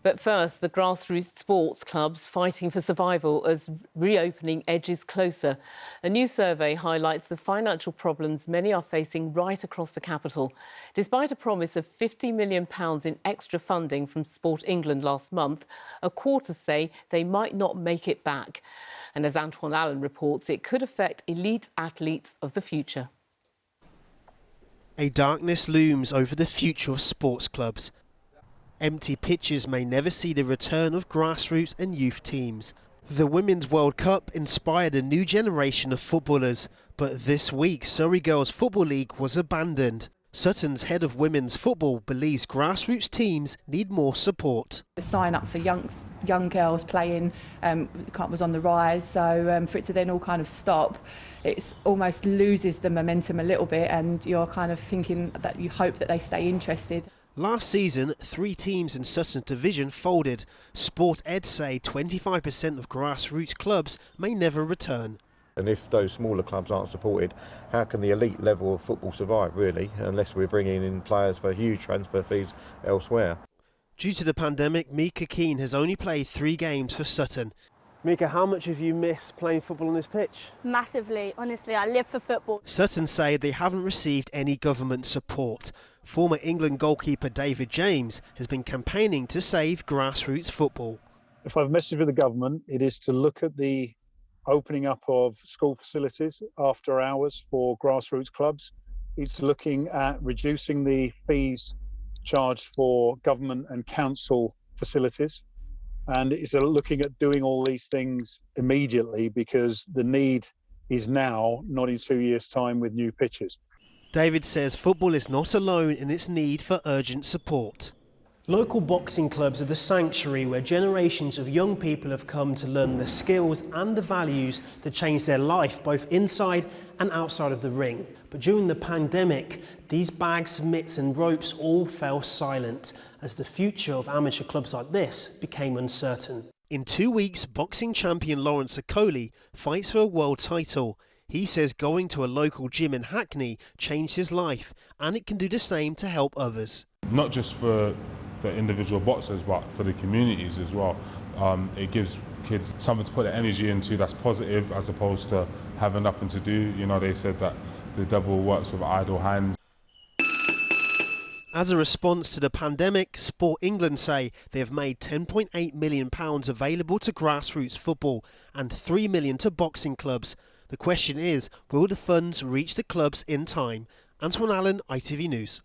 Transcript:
But first, the grassroots sports clubs fighting for survival as reopening edges closer. A new survey highlights the financial problems many are facing right across the capital. Despite a promise of £50 million in extra funding from Sport England last month, a quarter say they might not make it back. And as Antoine Allen reports, it could affect elite athletes of the future. A darkness looms over the future of sports clubs. Empty pitches may never see the return of grassroots and youth teams. The Women's World Cup inspired a new generation of footballers, but this week Surrey Girls Football League was abandoned. Sutton's head of women's football believes grassroots teams need more support. The sign up for young girls playing was on the rise, so for it to then all kind of stop, it almost loses the momentum a little bit, and you're kind of thinking that you hope that they stay interested. Last season, 3 teams in Sutton's division folded. Sport Ed say 25% of grassroots clubs may never return. And if those smaller clubs aren't supported, how can the elite level of football survive, really, unless we're bringing in players for huge transfer fees elsewhere? Due to the pandemic, Mika Keane has only played 3 games for Sutton. Mika, how much have you missed playing football on this pitch? Massively, honestly, I live for football. Sutton say they haven't received any government support. Former England goalkeeper David James has been campaigning to save grassroots football. If I have a message for the government, it is to look at the opening up of school facilities after hours for grassroots clubs. It's looking at reducing the fees charged for government and council facilities. And it's looking at doing all these things immediately, because the need is now, not in 2 years' time with new pitches. David says football is not alone in its need for urgent support. Local boxing clubs are the sanctuary where generations of young people have come to learn the skills and the values that change their life both inside and outside of the ring. But during the pandemic, these bags, mitts and ropes all fell silent as the future of amateur clubs like this became uncertain. In 2 weeks, boxing champion Lawrence Okoli fights for a world title. He says going to a local gym in Hackney changed his life, and it can do the same to help others. Not just for the individual boxers, but for the communities as well. It gives kids something to put their energy into that's positive, as opposed to having nothing to do. You know, they said that the devil works with idle hands. As a response to the pandemic, Sport England say they have made £10.8 million available to grassroots football and £3 million to boxing clubs. The question is, will the funds reach the clubs in time? Antoine Allen, ITV News.